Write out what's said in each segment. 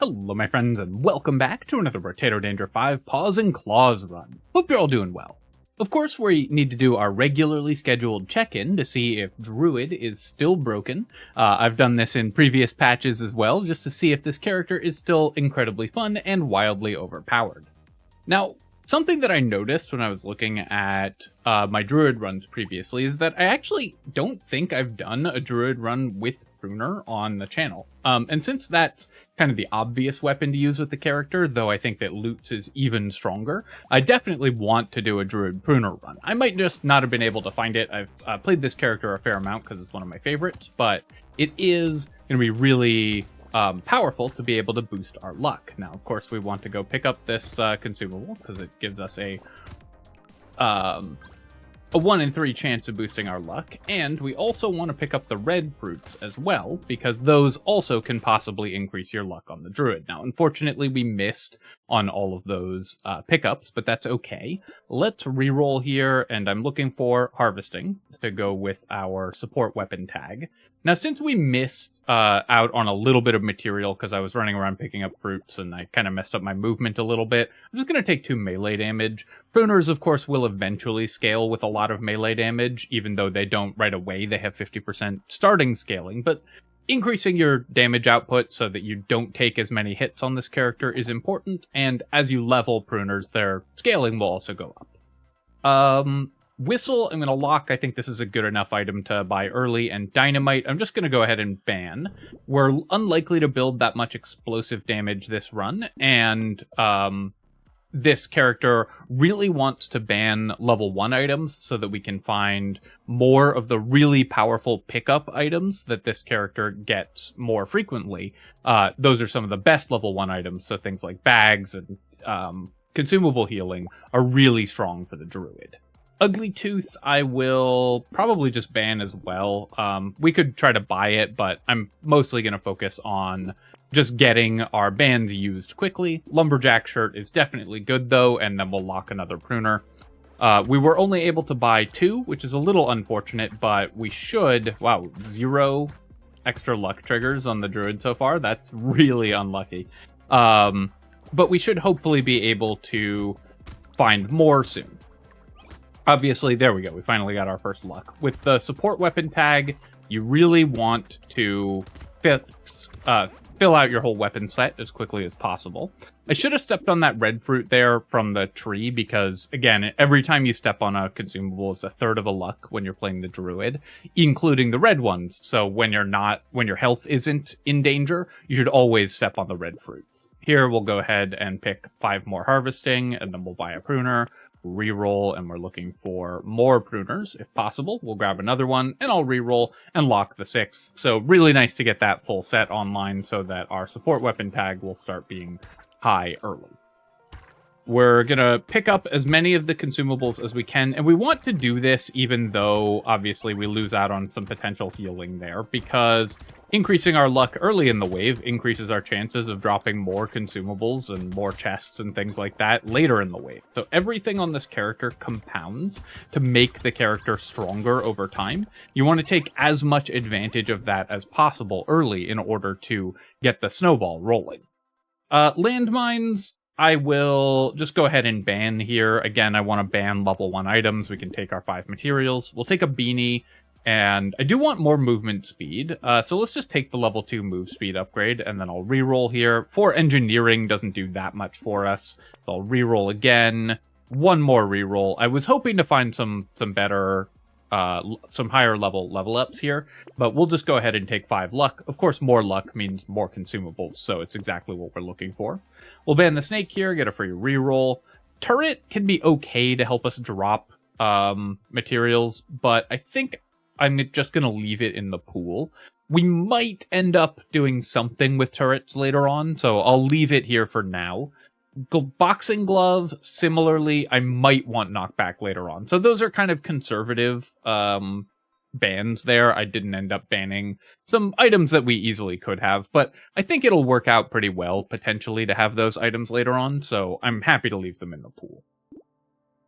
Hello my friends and welcome back to another Brotato Danger 5 Paws and Claws run. Hope you're all doing well. Of course we need to do our regularly scheduled check-in to see if Druid is still broken. I've done this in previous patches as well, just to see if this character is still incredibly fun and wildly overpowered. Now, something that I noticed when I was looking at my Druid runs previously is that I actually don't think I've done a Druid run with Pruner on the channel. And since that's kind of the obvious weapon to use with the character, though I think that Loots is even stronger, I definitely want to do a Druid Pruner run. I might just not have been able to find it. I've played this character a fair amount because it's one of my favorites, but it is going to be really powerful to be able to boost our luck. Now, of course, we want to go pick up this consumable because it gives us a 1 in 3 chance of boosting our luck, and we also want to pick up the red fruits as well, because those also can possibly increase your luck on the Druid. Now, unfortunately, we missed on all of those pickups, but that's okay. Let's reroll here, and I'm looking for Harvesting to go with our support weapon tag. Now, since we missed out on a little bit of material because I was running around picking up fruits and I kind of messed up my movement a little bit, I'm just going to take 2 melee damage. Pruners, of course, will eventually scale with a lot of melee damage, even though they don't right away. They have 50% starting scaling, but increasing your damage output so that you don't take as many hits on this character is important, and as you level Pruners, their scaling will also go up. Whistle, I'm going to lock. I think this is a good enough item to buy early. And Dynamite, I'm just going to go ahead and ban. We're unlikely to build that much explosive damage this run. And this character really wants to ban level 1 items so that we can find more of the really powerful pickup items that this character gets more frequently. Those are some of the best level 1 items. So things like bags and consumable healing are really strong for the Druid. Ugly Tooth, I will probably just ban as well. We could try to buy it, but I'm mostly going to focus on just getting our bans used quickly. Lumberjack Shirt is definitely good, though, and then we'll lock another Pruner. We were only able to buy 2, which is a little unfortunate, but we should... Wow, 0 extra luck triggers on the Druid so far. That's really unlucky. But we should hopefully be able to find more soon. Obviously, there we go. We finally got our first luck. With the support weapon tag, you really want to fill out your whole weapon set as quickly as possible. I should have stepped on that red fruit there from the tree because, again, every time you step on a consumable, it's 1/3 of a luck when you're playing the Druid, including the red ones. So when your health isn't in danger, you should always step on the red fruits. Here, we'll go ahead and pick 5 more Harvesting, and then we'll buy a Pruner. Reroll, and we're looking for more Pruners if possible. We'll grab another one, and I'll reroll and lock the 6. So really nice to get that full set online so that our support weapon tag will start being high early. We're gonna pick up as many of the consumables as we can, and we want to do this even though obviously we lose out on some potential healing there, because increasing our luck early in the wave increases our chances of dropping more consumables and more chests and things like that later in the wave. So everything on this character compounds to make the character stronger over time. You want to take as much advantage of that as possible early in order to get the snowball rolling. Landmines, I will just go ahead and ban here. Again, I want to ban level 1 items. We can take our 5 materials. We'll take a beanie, and I do want more movement speed. So let's just take the level 2 move speed upgrade, and then I'll reroll here. 4 engineering doesn't do that much for us. So I'll reroll again. 1 more reroll. I was hoping to find some better... some higher level ups here, but we'll just go ahead and take 5 luck. Of course, more luck means more consumables, so it's exactly what we're looking for. We'll ban the snake here, get a free reroll. Turret can be okay to help us drop materials, but I think I'm just going to leave it in the pool. We might end up doing something with turrets later on, so I'll leave it here for now. Boxing glove, similarly, I might want knockback later on. So those are kind of conservative bans there. I didn't end up banning some items that we easily could have, but I think it'll work out pretty well, potentially, to have those items later on, so I'm happy to leave them in the pool.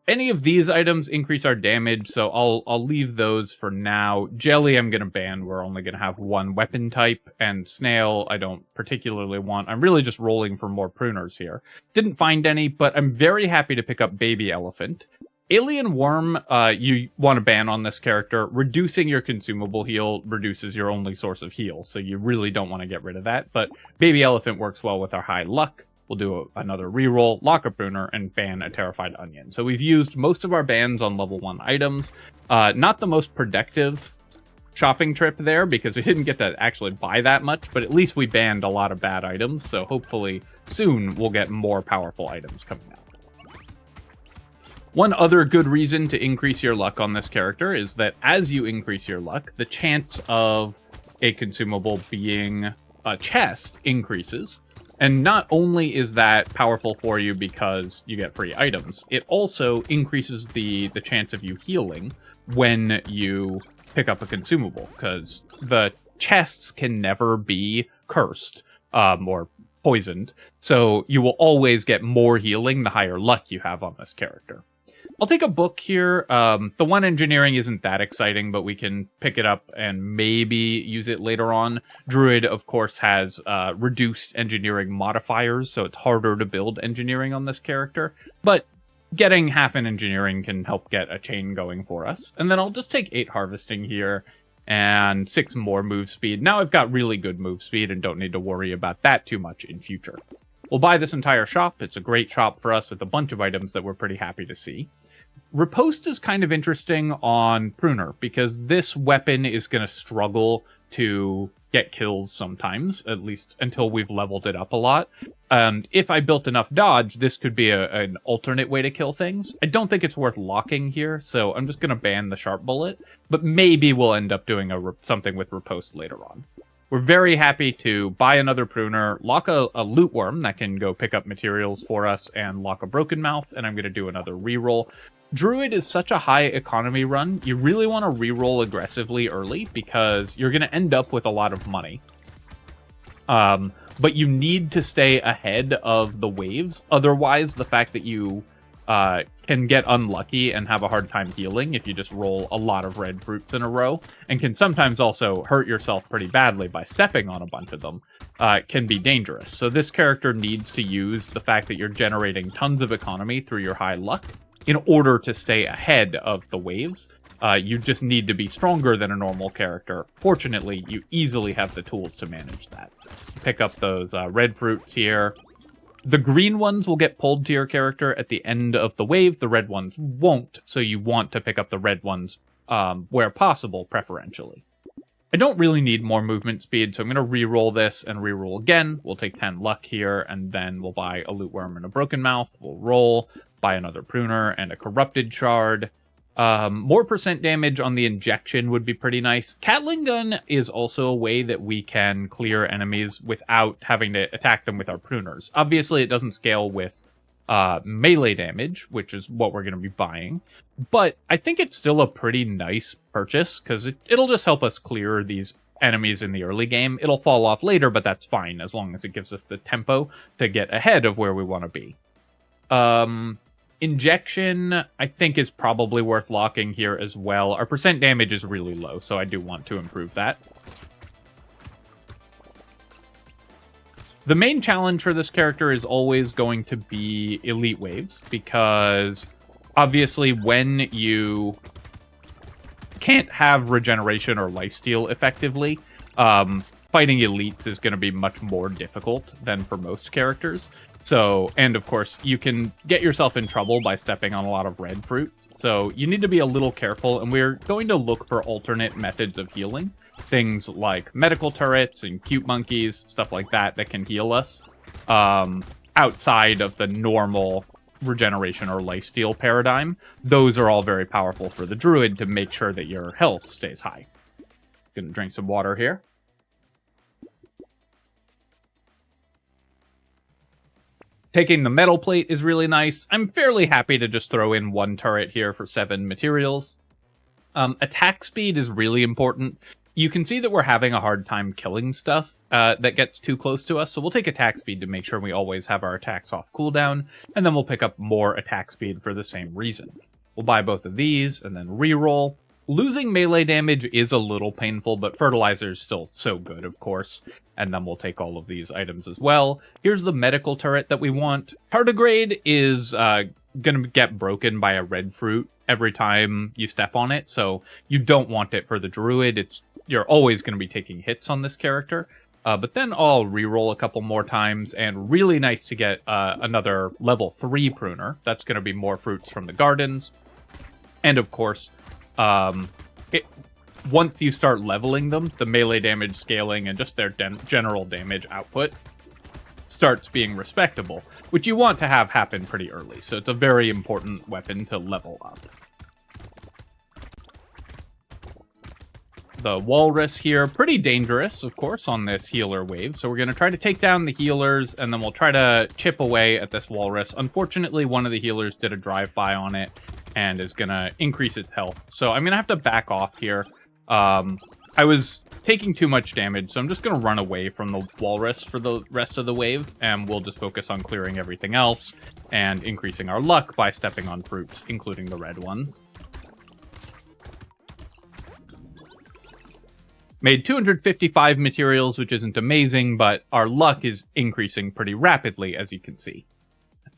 any of these items increase our damage, so I'll leave those for now. Jelly I'm going to ban. We're only going to have one weapon type, and Snail I don't particularly want. I'm really just rolling for more Pruners here. Didn't find any, but I'm very happy to pick up Baby Elephant. Alien Worm, you want to ban on this character. Reducing your consumable heal reduces your only source of heal, so you really don't want to get rid of that. But Baby Elephant works well with our high luck. We'll do another reroll, lock a Pruner, and ban a Terrified Onion. So we've used most of our bans on level 1 items. Not the most productive shopping trip there, because we didn't get to actually buy that much, but at least we banned a lot of bad items, so hopefully soon we'll get more powerful items coming out. One other good reason to increase your luck on this character is that as you increase your luck, the chance of a consumable being a chest increases. And not only is that powerful for you because you get free items, it also increases the chance of you healing when you pick up a consumable, because the chests can never be cursed or poisoned, so you will always get more healing the higher luck you have on this character. I'll take a book here. The one engineering isn't that exciting, but we can pick it up and maybe use it later on. Druid, of course, has reduced engineering modifiers, so it's harder to build engineering on this character. But getting half an engineering can help get a chain going for us. And then I'll just take 8 harvesting here and 6 more move speed. Now I've got really good move speed and don't need to worry about that too much in future. We'll buy this entire shop. It's a great shop for us with a bunch of items that we're pretty happy to see. Riposte is kind of interesting on Pruner, because this weapon is going to struggle to get kills sometimes, at least until we've leveled it up a lot. If I built enough dodge, this could be an alternate way to kill things. I don't think it's worth locking here, so I'm just going to ban the sharp bullet, but maybe we'll end up doing something with Riposte later on. We're very happy to buy another Pruner, lock a loot worm that can go pick up materials for us, and lock a broken mouth, and I'm going to do another reroll. Druid is such a high economy run, you really want to reroll aggressively early, because you're going to end up with a lot of money. But you need to stay ahead of the waves, otherwise the fact that you can get unlucky and have a hard time healing if you just roll a lot of red fruits in a row, and can sometimes also hurt yourself pretty badly by stepping on a bunch of them, can be dangerous. So this character needs to use the fact that you're generating tons of economy through your high luck in order to stay ahead of the waves. You just need to be stronger than a normal character. Fortunately, you easily have the tools to manage that. Pick up those red fruits here. The green ones will get pulled to your character at the end of the wave. The red ones won't, so you want to pick up the red ones where possible, preferentially. I don't really need more movement speed, so I'm going to reroll this and reroll again. We'll take 10 luck here, and then we'll buy a loot worm and a broken mouth. We'll roll, buy another Pruner and a corrupted shard. More percent damage on the injection would be pretty nice. Catling gun is also a way that we can clear enemies without having to attack them with our Pruners. Obviously, it doesn't scale with melee damage, which is what we're going to be buying. But I think it's still a pretty nice purchase, because it'll just help us clear these enemies in the early game. It'll fall off later, but that's fine, as long as it gives us the tempo to get ahead of where we want to be. Injection, I think, is probably worth locking here as well. Our percent damage is really low, so I do want to improve that. The main challenge for this character is always going to be elite waves, because obviously when you can't have regeneration or lifesteal effectively, fighting elites is going to be much more difficult than for most characters. So, and of course, you can get yourself in trouble by stepping on a lot of red fruit. So you need to be a little careful, and we're going to look for alternate methods of healing. Things like medical turrets and cute monkeys, stuff like that can heal us outside of the normal regeneration or lifesteal paradigm. Those are all very powerful for the Druid to make sure that your health stays high. Gonna drink some water here. Taking the metal plate is really nice. I'm fairly happy to just throw in 1 turret here for 7 materials. Attack speed is really important. You can see that we're having a hard time killing stuff that gets too close to us, so we'll take attack speed to make sure we always have our attacks off cooldown, and then we'll pick up more attack speed for the same reason. We'll buy both of these, and then reroll. Losing melee damage is a little painful, but fertilizer is still so good, of course. And then we'll take all of these items as well. Here's the medical turret that we want. Tardigrade is going to get broken by a red fruit every time you step on it, so you don't want it for the Druid. You're always going to be taking hits on this character. But then I'll reroll a couple more times, and really nice to get another level 3 Pruner. That's going to be more fruits from the gardens. And of course, once you start leveling them, the melee damage scaling and just their general damage output starts being respectable, which you want to have happen pretty early. So it's a very important weapon to level up. The Walrus here, pretty dangerous, of course, on this healer wave. So we're going to try to take down the healers, and then we'll try to chip away at this Walrus. Unfortunately, one of the healers did a drive-by on it and is going to increase its health. So I'm going to have to back off here. I was taking too much damage, so I'm just going to run away from the Walrus for the rest of the wave, and we'll just focus on clearing everything else and increasing our luck by stepping on fruits, including the red ones. Made 255 materials, which isn't amazing, but our luck is increasing pretty rapidly, as you can see.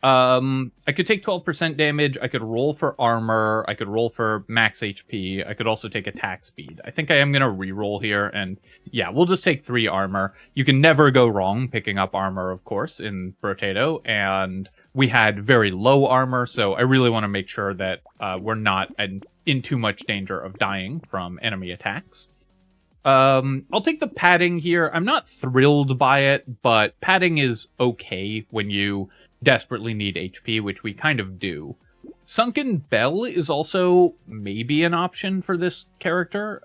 I could take 12% damage, I could roll for armor, I could roll for max HP, I could also take attack speed. I think I am going to reroll here, and yeah, we'll just take 3 armor. You can never go wrong picking up armor, of course, in Brotato, and we had very low armor, so I really want to make sure that we're not in too much danger of dying from enemy attacks. I'll take the padding here. I'm not thrilled by it, but padding is okay when you desperately need HP, which we kind of do. Sunken Bell is also maybe an option for this character.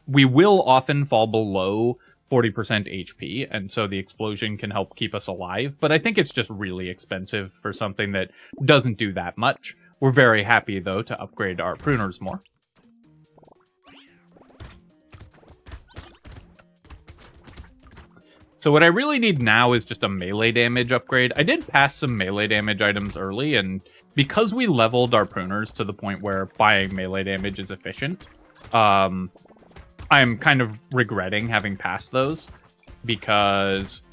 We will often fall below 40% HP, and so the explosion can help keep us alive, but I think it's just really expensive for something that doesn't do that much. We're very happy, though, to upgrade our pruners more. So what I really need now is just a melee damage upgrade. I did pass some melee damage items early, and because we leveled our pruners to the point where buying melee damage is efficient, I'm kind of regretting having passed those, because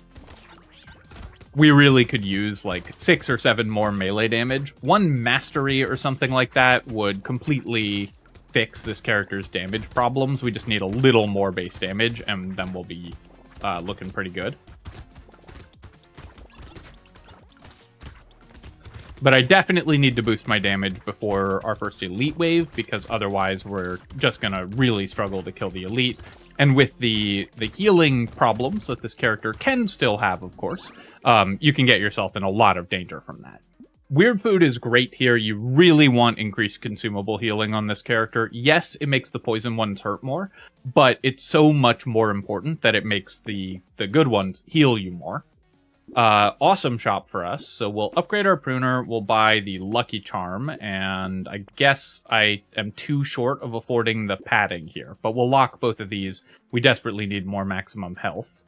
we really could use like 6 or 7 more melee damage. 1 mastery or something like that would completely fix this character's damage problems. We just need a little more base damage, and then we'll be looking pretty good. But I definitely need to boost my damage before our first elite wave, because otherwise we're just gonna really struggle to kill the elite. And with the healing problems that this character can still have, of course, you can get yourself in a lot of danger from that. Weird Food is great here. You really want increased consumable healing on this character. Yes, it makes the poison ones hurt more, but it's so much more important that it makes the good ones heal you more. Awesome shop for us. So we'll upgrade our pruner, we'll buy the Lucky Charm, and I guess I am too short of affording the padding here, but we'll lock both of these. We desperately need more maximum health.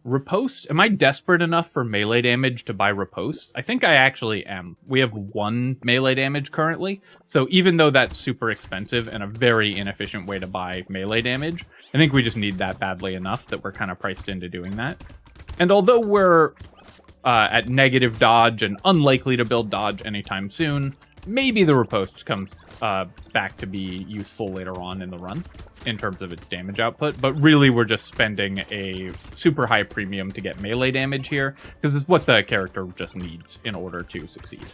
Riposte? Am I desperate enough for melee damage to buy Riposte? I think I actually am. We have 1 melee damage currently, so even though that's super expensive and a very inefficient way to buy melee damage, I think we just need that badly enough that we're kind of priced into doing that. And although we're at negative dodge and unlikely to build dodge anytime soon, maybe the Riposte comes back to be useful later on in the run in terms of its damage output, but really we're just spending a super high premium to get melee damage here, because it's what the character just needs in order to succeed.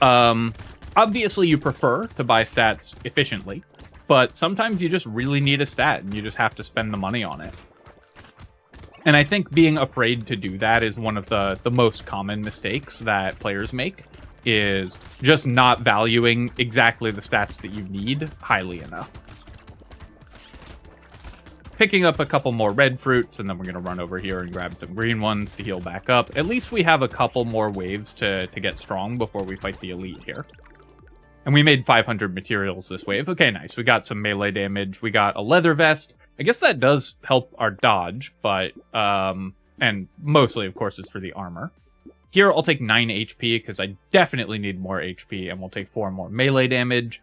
Obviously you prefer to buy stats efficiently, but sometimes you just really need a stat and you just have to spend the money on it. And I think being afraid to do that is one of the most common mistakes that players make, is just not valuing exactly the stats that you need highly enough. Picking up a couple more red fruits, and then we're going to run over here and grab some green ones to heal back up. At least we have a couple more waves to get strong before we fight the elite here. And we made 500 materials this wave. Okay, nice. We got some melee damage. We got a leather vest. I guess that does help our dodge, but, and mostly, of course, it's for the armor. Here, I'll take 9 HP, because I definitely need more HP, and we'll take 4 more melee damage.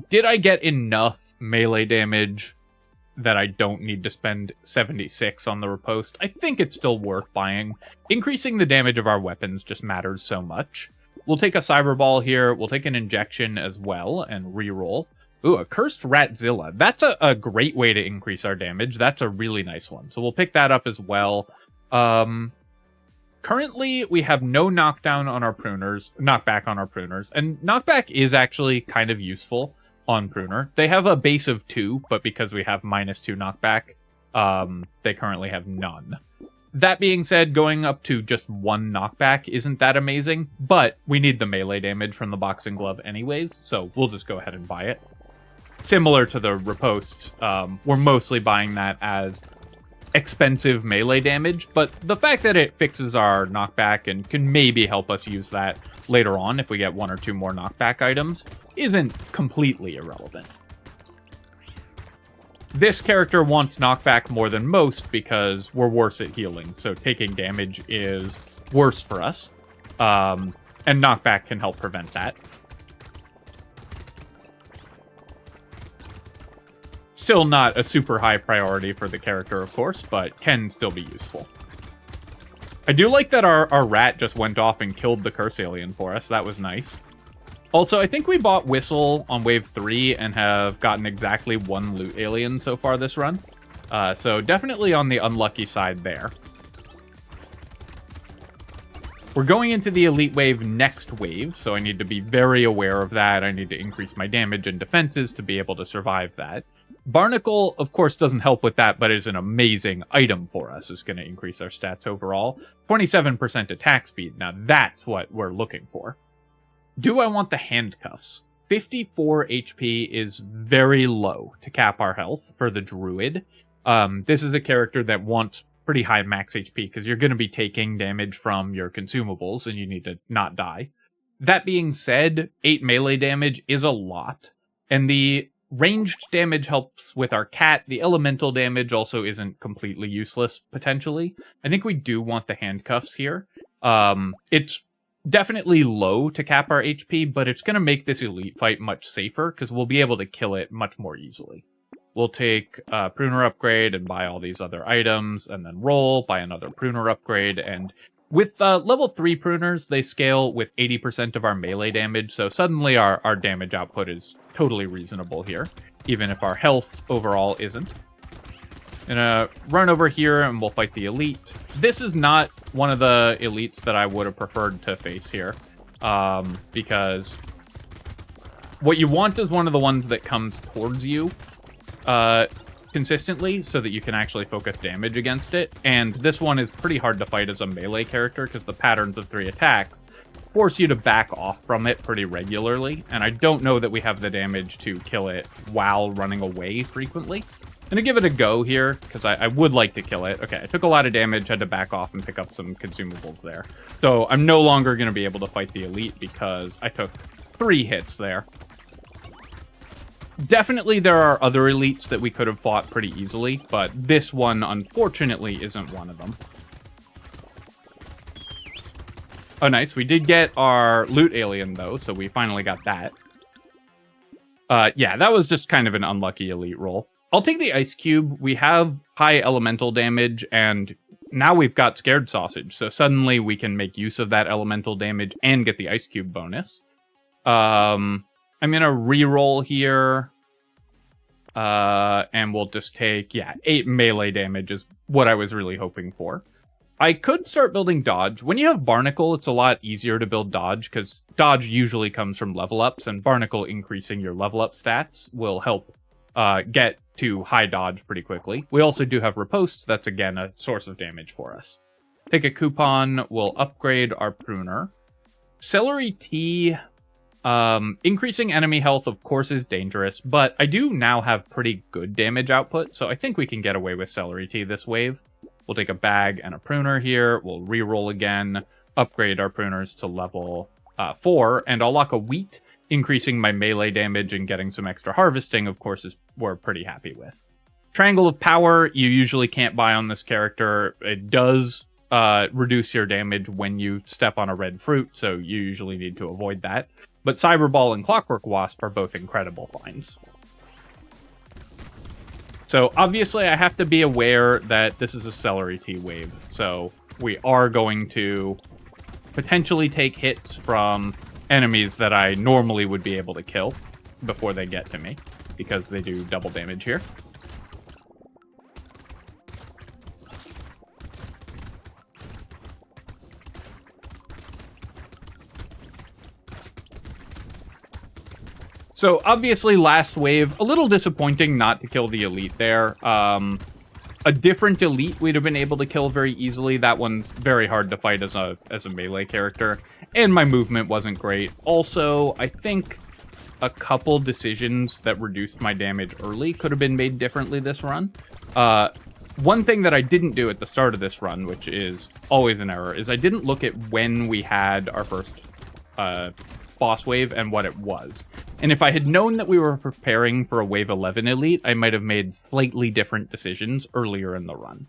Did I get enough melee damage that I don't need to spend 76 on the riposte? I think it's still worth buying. Increasing the damage of our weapons just matters so much. We'll take a Cyber Ball here. We'll take an Injection as well, and reroll. Ooh, a Cursed Ratzilla. That's a great way to increase our damage. That's a really nice one. So we'll pick that up as well. Currently, we have no knockback on our Pruners, and knockback is actually kind of useful on Pruner. They have a base of 2, but because we have -2 knockback, they currently have none. That being said, going up to just 1 knockback isn't that amazing, but we need the melee damage from the Boxing Glove anyways, so we'll just go ahead and buy it. Similar to the riposte, we're mostly buying that as expensive melee damage, but the fact that it fixes our knockback and can maybe help us use that later on if we get 1 or 2 more knockback items isn't completely irrelevant. This character wants knockback more than most because we're worse at healing, so taking damage is worse for us, and knockback can help prevent that. Still not a super high priority for the character, of course, but can still be useful. I do like that our rat just went off and killed the curse alien for us. That was nice. Also, I think we bought Whistle on wave 3 and have gotten exactly 1 loot alien so far this run. So definitely on the unlucky side there. We're going into the elite wave next wave, so I need to be very aware of that. I need to increase my damage and defenses to be able to survive that. Barnacle, of course, doesn't help with that, but is an amazing item for us. It's going to increase our stats overall. 27% attack speed. Now, that's what we're looking for. Do I want the handcuffs? 54 HP is very low to cap our health for the Druid. This is a character that wants pretty high max HP, because you're going to be taking damage from your consumables, and you need to not die. That being said, 8 melee damage is a lot, and the ranged damage helps with our cat. The elemental damage also isn't completely useless, potentially. I think we do want the handcuffs here. It's definitely low to cap our HP, but it's going to make this elite fight much safer, because we'll be able to kill it much more easily. We'll take a Pruner upgrade and buy all these other items, and then roll, buy another Pruner upgrade, and with level 3 Pruners, they scale with 80% of our melee damage, so suddenly our damage output is totally reasonable here, even if our health overall isn't. Gonna run over here and we'll fight the elite. This is not one of the elites that I would have preferred to face here, because what you want is one of the ones that comes towards you consistently, so that you can actually focus damage against it. And this one is pretty hard to fight as a melee character, because the patterns of 3 attacks force you to back off from it pretty regularly, and I don't know that we have the damage to kill it while running away frequently. I'm gonna give it a go here, because I would like to kill it. Okay, I took a lot of damage, had to back off and pick up some consumables there. So I'm no longer gonna be able to fight the elite, because I took 3 hits there. Definitely there are other elites that we could have fought pretty easily, but this one, unfortunately, isn't one of them. Oh, nice. We did get our loot alien, though, so we finally got that. Yeah, that was just kind of an unlucky elite roll. I'll take the ice cube. We have high elemental damage, and now we've got scared sausage, so suddenly we can make use of that elemental damage and get the ice cube bonus. I'm gonna re-roll here, and we'll just take, 8 melee damage is what I was really hoping for. I could start building dodge. When you have Barnacle, it's a lot easier to build dodge, because dodge usually comes from level ups, and Barnacle increasing your level up stats will help get to high dodge pretty quickly. We also do have riposte. That's, again, a source of damage for us. Take a coupon. We'll upgrade our Pruner. Celery tea. Increasing enemy health, of course, is dangerous, but I do now have pretty good damage output, so I think we can get away with Celery Tea this wave. We'll take a bag and a Pruner here, we'll re-roll again, upgrade our Pruners to level 4, and I'll lock a Wheat. increasing my melee damage and getting some extra harvesting, of course, we're pretty happy with. Triangle of Power, you usually can't buy on this character. It does reduce your damage when you step on a red fruit, so you usually need to avoid that. But Cyberball and Clockwork Wasp are both incredible finds. So obviously I have to be aware that this is a Celery Tea wave, so we are going to potentially take hits from enemies that I normally would be able to kill before they get to me, because they do double damage here. So obviously last wave, a little disappointing not to kill the elite there. A different elite we'd have been able to kill very easily. That one's very hard to fight as a melee character. And my movement wasn't great. Also, I think a couple decisions that reduced my damage early could have been made differently this run. One thing that I didn't do at the start of this run, which is always an error, is I didn't look at when we had our first boss wave and what it was. And if I had known that we were preparing for a wave 11 elite, I might have made slightly different decisions earlier in the run.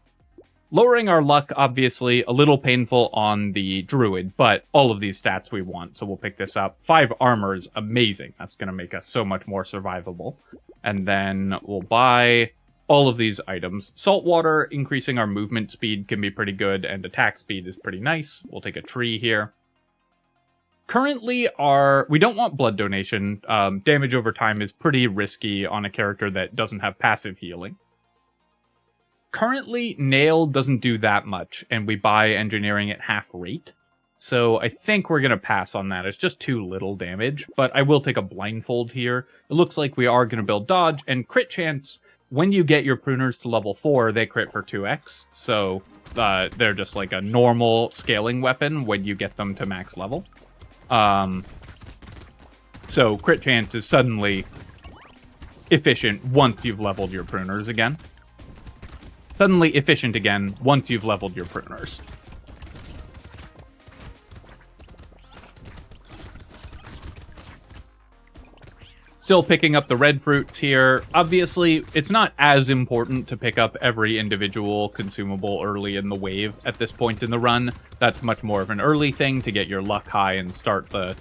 Lowering our luck, obviously, a little painful on the Druid, but all of these stats we want, so we'll pick this up. 5 armor is amazing. That's going to make us so much more survivable. And then we'll buy all of these items. Saltwater, increasing our movement speed can be pretty good, and attack speed is pretty nice. We'll take a tree here. Currently, we don't want blood donation. Damage over time is pretty risky on a character that doesn't have passive healing. Currently, Nail doesn't do that much, and we buy engineering at half rate. So I think we're going to pass on that. It's just too little damage, but I will take a blindfold here. It looks like we are going to build dodge, and crit chance, when you get your pruners to level 4, they crit for 2x. So they're just like a normal scaling weapon when you get them to max level. So crit chance is suddenly efficient once you've leveled your pruners again. Suddenly efficient again once you've leveled your pruners. Still picking up the red fruits here. Obviously, it's not as important to pick up every individual consumable early in the wave at this point in the run. That's much more of an early thing to get your luck high and start the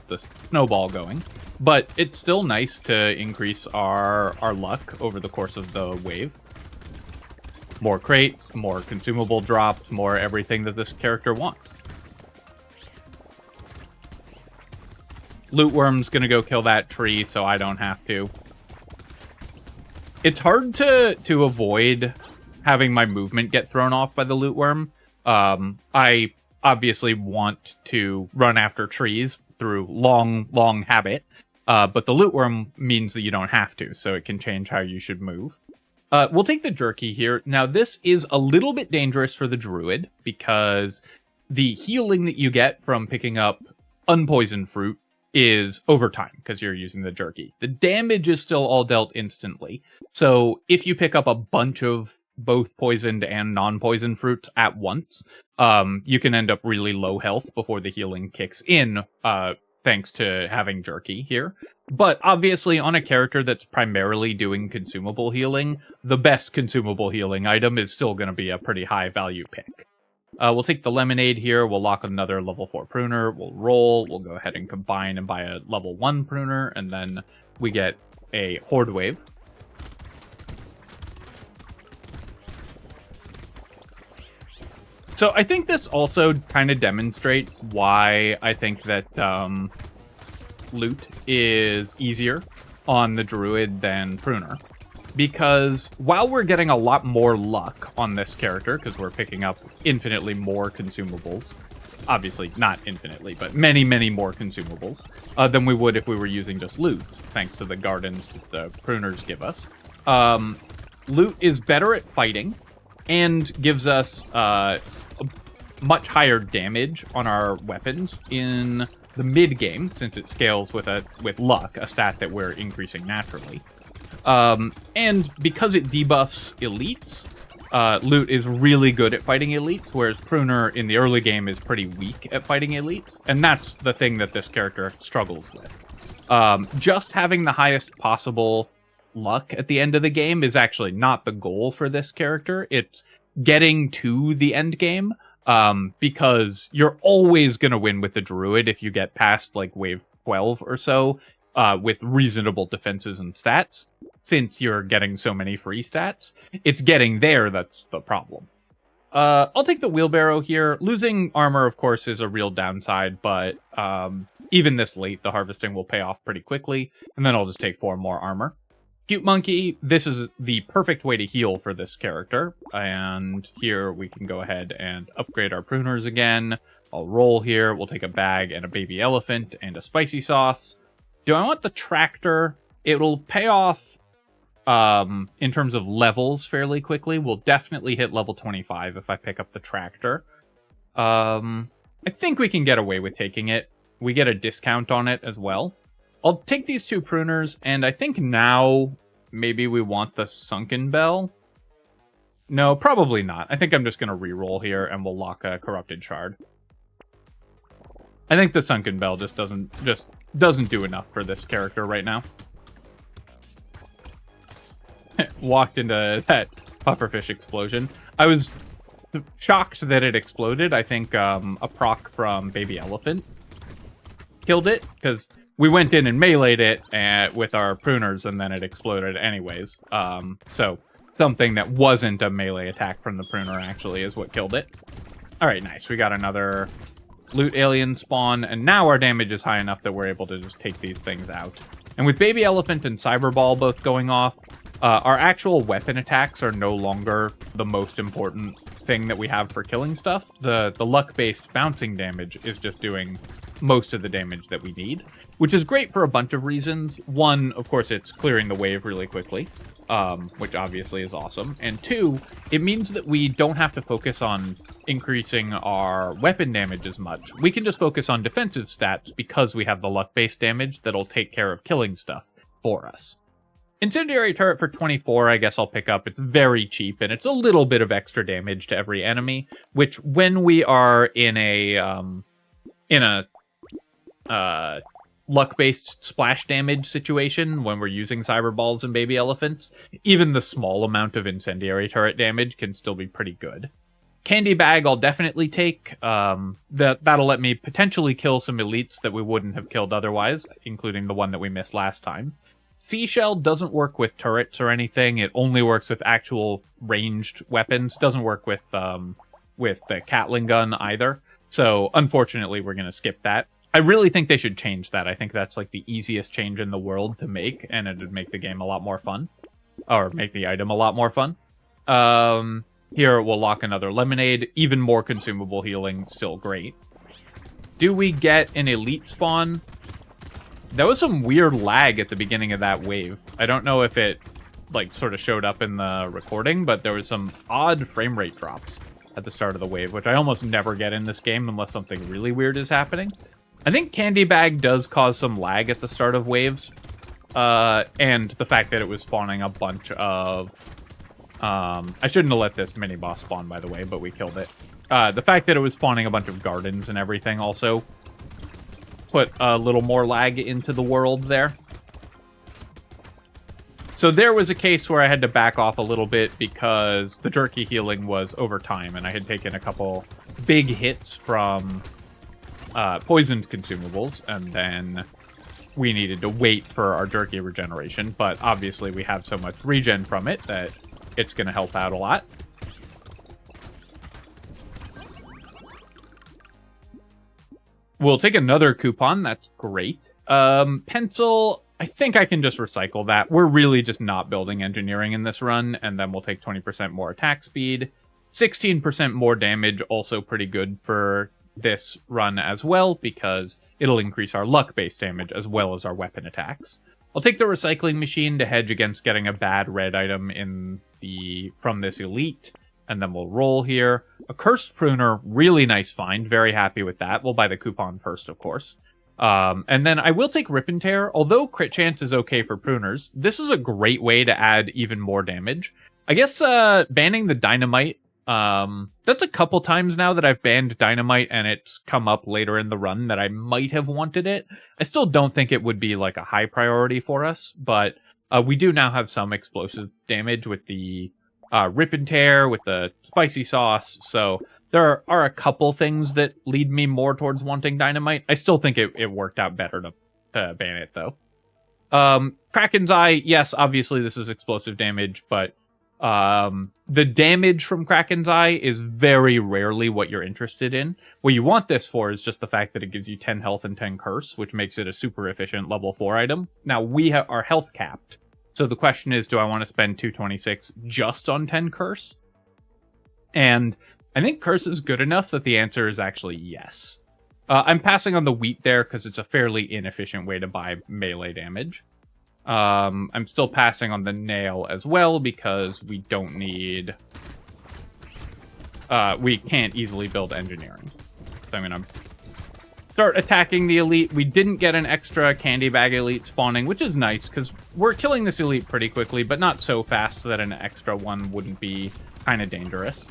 snowball going. But it's still nice to increase our luck over the course of the wave. More crates, more consumable drops, more everything that this character wants. Loot Worm's gonna go kill that tree, so I don't have to. It's hard to avoid having my movement get thrown off by the Loot Worm. I obviously want to run after trees through long habit, but the Loot Worm means that you don't have to, so it can change how you should move. We'll take the Jerky here. Now, this is a little bit dangerous for the Druid, because the healing that you get from picking up unpoisoned fruit is over time, because you're using the Jerky. The damage is still all dealt instantly, so if you pick up a bunch of both poisoned and non-poisoned fruits at once, you can end up really low health before the healing kicks in, thanks to having Jerky here. But obviously, on a character that's primarily doing consumable healing, the best consumable healing item is still going to be a pretty high value pick. We'll take the Lemonade here, we'll lock another level 4 Pruner, we'll roll, we'll go ahead and combine and buy a level 1 Pruner, and then we get a Horde Wave. So I think this also kind of demonstrates why I think that loot is easier on the Druid than Pruner. Because while we're getting a lot more luck on this character, because we're picking up infinitely more consumables, obviously not infinitely, but many more consumables, than we would if we were using just loot, thanks to the gardens that the Pruners give us. Loot is better at fighting, and gives us much higher damage on our weapons in the mid-game, since it scales with luck, a stat that we're increasing naturally. And because it debuffs elites, Loot is really good at fighting elites, whereas Pruner in the early game is pretty weak at fighting elites, and that's the thing that this character struggles with. Just having the highest possible luck at the end of the game is actually not the goal for this character. It's getting to the end game, because you're always going to win with the Druid if you get past like wave 12 or so, with reasonable defenses and stats, since you're getting so many free stats. It's getting there that's the problem. I'll take the wheelbarrow here. Losing armor, of course, is a real downside, but even this late, the harvesting will pay off pretty quickly, and then I'll just take 4 more armor. Cute Monkey, this is the perfect way to heal for this character, and here we can go ahead and upgrade our pruners again. I'll roll here. We'll take a bag and a baby elephant and a spicy sauce. Do I want the tractor? It'll pay off in terms of levels fairly quickly. We'll definitely hit level 25 if I pick up the tractor. I think we can get away with taking it. We get a discount on it as well. I'll take these 2 pruners, and I think now maybe we want the sunken bell. No, probably not. I think I'm just going to re-roll here, and we'll lock a corrupted shard. I think the sunken bell just doesn't do enough for this character right now. Walked into that pufferfish explosion. I was shocked that it exploded. I think a proc from Baby Elephant killed it, because we went in and meleeed it with our pruners, and then it exploded anyways. So something that wasn't a melee attack from the pruner actually is what killed it. All right, nice. We got another loot alien spawn, and now our damage is high enough that we're able to just take these things out. And with Baby Elephant and Cyberball both going off, our actual weapon attacks are no longer the most important thing that we have for killing stuff. The luck-based bouncing damage is just doing most of the damage that we need, which is great for a bunch of reasons. One, of course, it's clearing the wave really quickly, which obviously is awesome. And 2, it means that we don't have to focus on increasing our weapon damage as much. We can just focus on defensive stats because we have the luck-based damage that'll take care of killing stuff for us. Incendiary Turret for 24, I guess I'll pick up. It's very cheap, and it's a little bit of extra damage to every enemy, which when we are in a luck-based splash damage situation, when we're using Cyberballs and Baby Elephants, even the small amount of Incendiary Turret damage can still be pretty good. Candy Bag I'll definitely take. That'll let me potentially kill some elites that we wouldn't have killed otherwise, including the one that we missed last time. Seashell doesn't work with turrets or anything. It only works with actual ranged weapons. Doesn't work with the Catling gun either. So unfortunately, we're going to skip that. I really think they should change that. I think that's like the easiest change in the world to make, and it would make the game a lot more fun. Or make the item a lot more fun. Here, we'll lock another lemonade. Even more consumable healing, still great. Do we get an elite spawn? That was some weird lag at the beginning of that wave. I don't know if it, like, sort of showed up in the recording, but there was some odd frame rate drops at the start of the wave, which I almost never get in this game unless something really weird is happening. I think Candy Bag does cause some lag at the start of waves, and the fact that it was spawning a bunch of... I shouldn't have let this mini-boss spawn, by the way, but we killed it. The fact that it was spawning a bunch of gardens and everything also put a little more lag into the world there. So there was a case where I had to back off a little bit because the jerky healing was over time, and I had taken a couple big hits from poisoned consumables, and then we needed to wait for our jerky regeneration. But obviously we have so much regen from it that it's going to help out a lot. We'll take another coupon. That's great. Pencil, I think I can just recycle that. We're really just not building engineering in this run, and then we'll take 20% more attack speed. 16% more damage, also pretty good for this run as well, because it'll increase our luck-based damage as well as our weapon attacks. I'll take the recycling machine to hedge against getting a bad red item from this elite. And then we'll roll here. A Cursed Pruner, really nice find. Very happy with that. We'll buy the coupon first, of course. And then I will take Rip and Tear. Although crit chance is okay for pruners, this is a great way to add even more damage. I guess banning the dynamite That's a couple times now that I've banned dynamite and it's come up later in the run that I might have wanted it. I still don't think it would be like a high priority for us, but we do now have some explosive damage with the rip and tear, with the spicy sauce, so there are a couple things that lead me more towards wanting dynamite. I still think it worked out better to ban it, though. Kraken's Eye, yes, obviously this is explosive damage, but the damage from Kraken's Eye is very rarely what you're interested in. What you want this for is just the fact that it gives you 10 health and 10 curse, which makes it a super efficient level 4 item. Now, we are health capped, so the question is, do I want to spend 226 just on 10 curse? And I think curse is good enough that the answer is actually yes. I'm passing on the wheat there because it's a fairly inefficient way to buy melee damage. I'm still passing on the nail as well because we don't need... we can't easily build engineering. So I'm going to start attacking the elite. We didn't get an extra candy bag elite spawning, which is nice because we're killing this elite pretty quickly, but not so fast that an extra one wouldn't be kind of dangerous.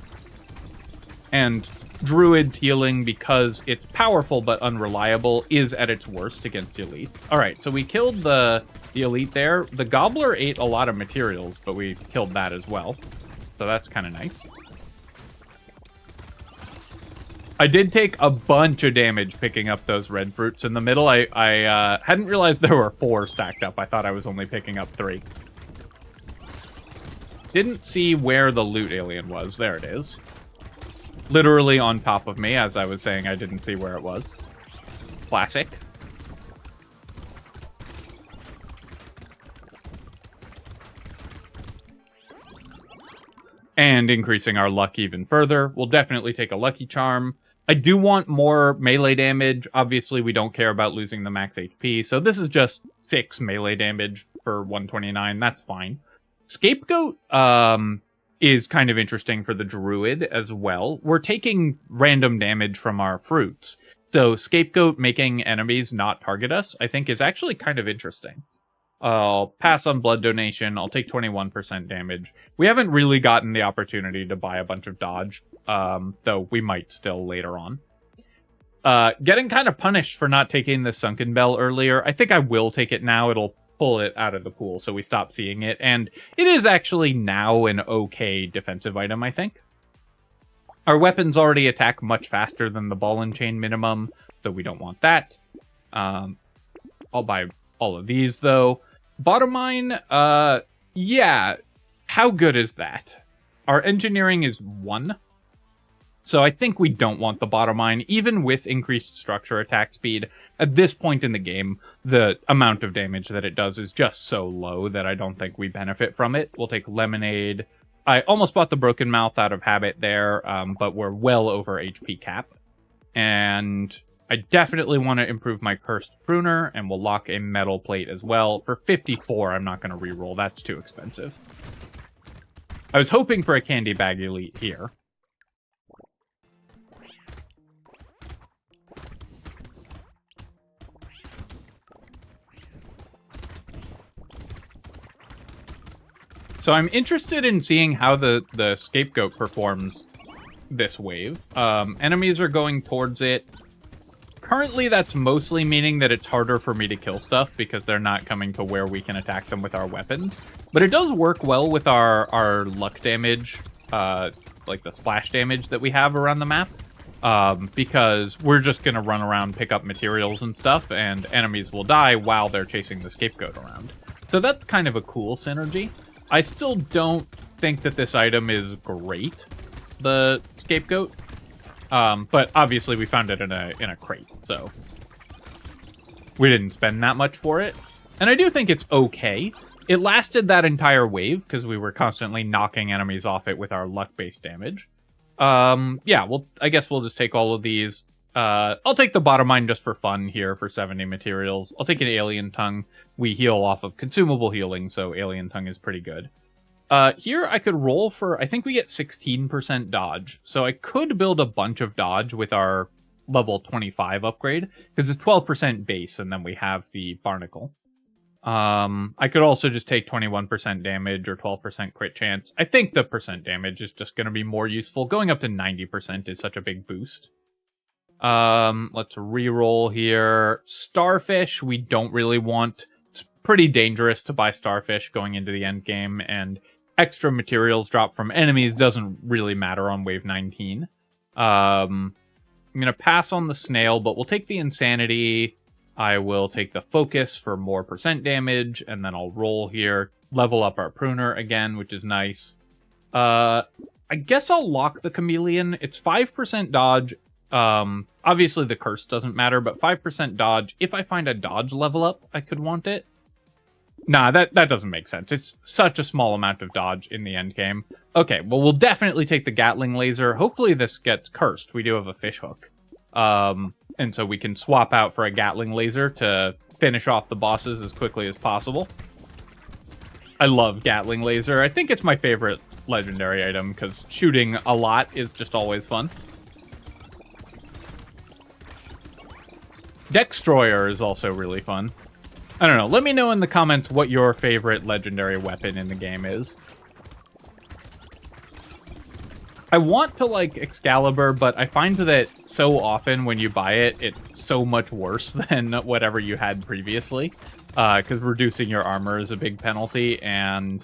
And Druid's healing, because it's powerful but unreliable, is at its worst against elite. Alright, so we killed the elite there. The Gobbler ate a lot of materials, but we killed that as well. So that's kind of nice. I did take a bunch of damage picking up those red fruits in the middle. I hadn't realized there were 4 stacked up. I thought I was only picking up 3. Didn't see where the loot alien was. There it is. Literally on top of me, as I was saying, I didn't see where it was. Classic. And increasing our luck even further. We'll definitely take a lucky charm. I do want more melee damage. Obviously, we don't care about losing the max HP, so this is just 6 melee damage for 129. That's fine. Scapegoat, is kind of interesting for the Druid as well. We're taking random damage from our fruits. So Scapegoat making enemies not target us, I think, is actually kind of interesting. I'll pass on blood donation. I'll take 21% damage. We haven't really gotten the opportunity to buy a bunch of dodge, though we might still later on. Getting kind of punished for not taking the Sunken Bell earlier. I think I will take it now. It'll pull it out of the pool so we stop seeing it, and it is actually now an okay defensive item, I think. Our weapons already attack much faster than the ball and chain minimum, so we don't want that. I'll buy all of these, though. Bottom mine, yeah, how good is that? Our engineering is 1. So I think we don't want the bottom mine, even with increased structure attack speed. At this point in the game, the amount of damage that it does is just so low that I don't think we benefit from it. We'll take lemonade. I almost bought the broken mouth out of habit there, but we're well over HP cap. And I definitely want to improve my cursed pruner, and we'll lock a metal plate as well. For 54, I'm not going to reroll. That's too expensive. I was hoping for a candy bag elite here. So I'm interested in seeing how the Scapegoat performs this wave. Enemies are going towards it. Currently, that's mostly meaning that it's harder for me to kill stuff because they're not coming to where we can attack them with our weapons. But it does work well with our luck damage, like the splash damage that we have around the map. Because we're just going to run around, pick up materials and stuff, and enemies will die while they're chasing the Scapegoat around. So that's kind of a cool synergy. I still don't think that this item is great, the Scapegoat. But obviously we found it in a crate, so we didn't spend that much for it. And I do think it's okay. It lasted that entire wave because we were constantly knocking enemies off it with our luck-based damage. Yeah, well, I guess we'll just take all of these. I'll take the bottom mine just for fun here for 70 materials. I'll take an alien tongue. We heal off of consumable healing, so alien tongue is pretty good. Here I could roll for, I think we get 16% dodge. So I could build a bunch of dodge with our level 25 upgrade, because it's 12% base, and then we have the barnacle. I could also just take 21% damage or 12% crit chance. I think the percent damage is just going to be more useful. Going up to 90% is such a big boost. Let's reroll here. Starfish, we don't really want. It's pretty dangerous to buy Starfish going into the end game, and extra materials drop from enemies doesn't really matter on wave 19. I'm going to pass on the snail, but we'll take the insanity. I will take the focus for more percent damage, and then I'll roll here, level up our pruner again, which is nice. I guess I'll lock the chameleon. It's 5% dodge. Obviously the curse doesn't matter, but 5% dodge. If I find a dodge level up, I could want it. Nah, that doesn't make sense. It's such a small amount of dodge in the end game. Okay, well, we'll definitely take the Gatling laser. Hopefully this gets cursed. We do have a fish hook. And so we can swap out for a Gatling laser to finish off the bosses as quickly as possible. I love Gatling laser. I think it's my favorite legendary item because shooting a lot is just always fun. Dextroyer is also really fun. I don't know. Let me know in the comments what your favorite legendary weapon in the game is. I want to like Excalibur, but I find that so often when you buy it, it's so much worse than whatever you had previously. Because reducing your armor is a big penalty, and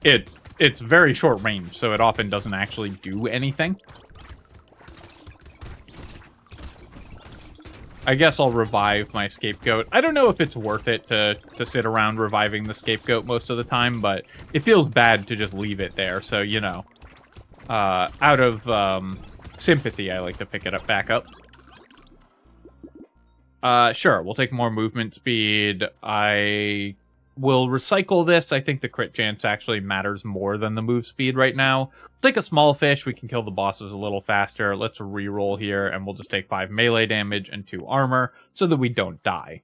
it's very short range, so it often doesn't actually do anything. I guess I'll revive my scapegoat. I don't know if it's worth it to sit around reviving the scapegoat most of the time, but it feels bad to just leave it there. So, you know, out of sympathy, I like to pick it up back up. Sure, we'll take more movement speed. I will recycle this. I think the crit chance actually matters more than the move speed right now. We'll take a small fish. We can kill the bosses a little faster. Let's reroll here, and we'll just take 5 melee damage and 2 armor so that we don't die.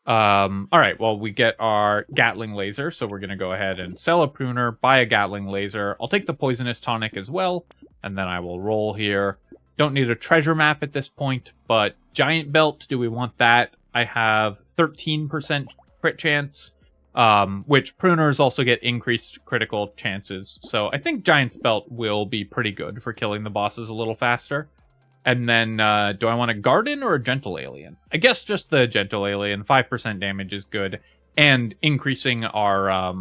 Alright, well, we get our Gatling laser, so we're going to go ahead and sell a pruner, buy a Gatling laser. I'll take the poisonous tonic as well, and then I will roll here. Don't need a treasure map at this point, but giant belt, do we want that? I have 13% crit chance. Which pruners also get increased critical chances. So I think Giant's Belt will be pretty good for killing the bosses a little faster. And then, do I want a Garden or a Gentle Alien? I guess just the Gentle Alien. 5% damage is good. And increasing our,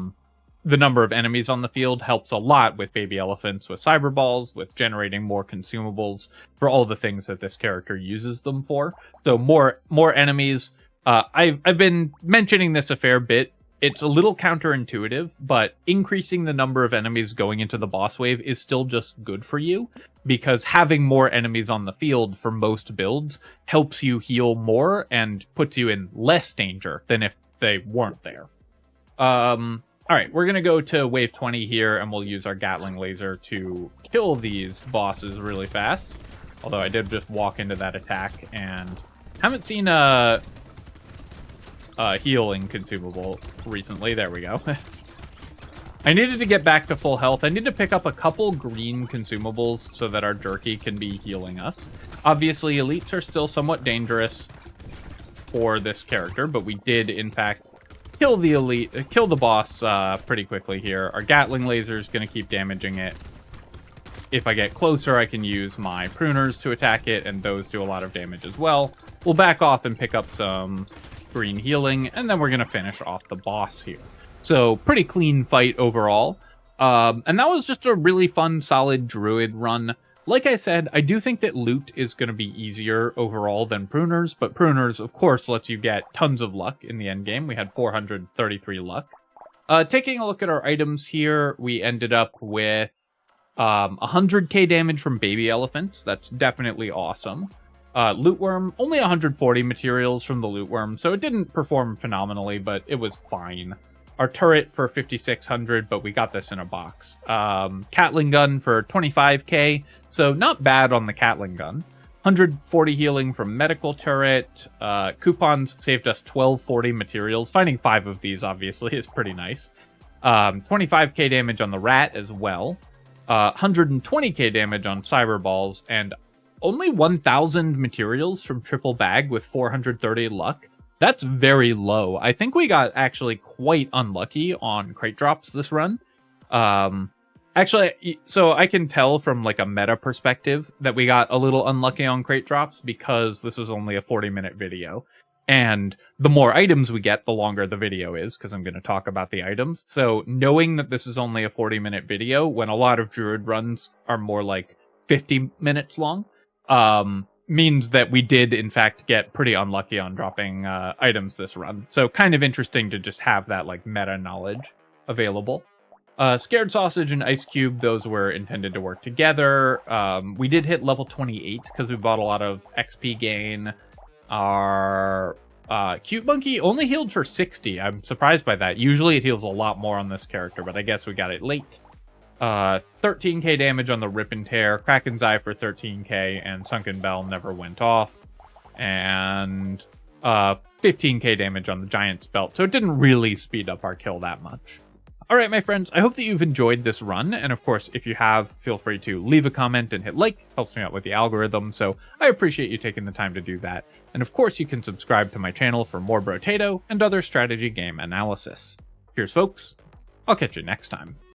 the number of enemies on the field helps a lot with baby elephants, with cyber balls, with generating more consumables, for all the things that this character uses them for. So more enemies. I've been mentioning this a fair bit. It's a little counterintuitive, but increasing the number of enemies going into the boss wave is still just good for you, because having more enemies on the field for most builds helps you heal more and puts you in less danger than if they weren't there. Alright, we're going to go to wave 20 here, and we'll use our Gatling laser to kill these bosses really fast. Although I did just walk into that attack, and haven't seen a healing consumable recently. There we go. I needed to get back to full health. I need to pick up a couple green consumables so that our jerky can be healing us. Obviously, elites are still somewhat dangerous for this character, but we did, in fact, kill the boss pretty quickly here. Our Gatling laser is going to keep damaging it. If I get closer, I can use my pruners to attack it, and those do a lot of damage as well. We'll back off and pick up some green healing, and then we're going to finish off the boss here. So, pretty clean fight overall. And that was just a really fun, solid Druid run. Like I said, I do think that loot is going to be easier overall than pruners, but pruners, of course, lets you get tons of luck in the end game. We had 433 luck. Taking a look at our items here, we ended up with 100k damage from baby elephants. That's definitely awesome. Loot worm, only 140 materials from the loot worm, so it didn't perform phenomenally, but it was fine. Our turret for 5600, but we got this in a box. Catling gun for 25k, so not bad on the Catling gun. 140 healing from medical turret. Coupons saved us 1240 materials. Finding 5 of these, obviously, is pretty nice. 25k damage on the rat as well. 120k damage on cyber balls, and only 1,000 materials from triple bag with 430 luck. That's very low. I think we got actually quite unlucky on crate drops this run. Actually, so I can tell from like a meta perspective that we got a little unlucky on crate drops because this was only a 40-minute video. And the more items we get, the longer the video is, because I'm going to talk about the items. So knowing that this is only a 40-minute video, when a lot of Druid runs are more like 50 minutes long, means that we did, in fact, get pretty unlucky on dropping items this run. So kind of interesting to just have that like meta knowledge available. Scared Sausage and Ice Cube, those were intended to work together. We did hit level 28 because we bought a lot of XP gain. Our Cute Monkey only healed for 60. I'm surprised by that. Usually it heals a lot more on this character, but I guess we got it late. 13k damage on the Rip and Tear, Kraken's Eye for 13k, and Sunken Bell never went off. And 15k damage on the Giant's Belt, so it didn't really speed up our kill that much. Alright, my friends, I hope that you've enjoyed this run, and of course, if you have, feel free to leave a comment and hit like. Helps me out with the algorithm, so I appreciate you taking the time to do that. And of course, you can subscribe to my channel for more Brotato and other strategy game analysis. Cheers, folks. I'll catch you next time.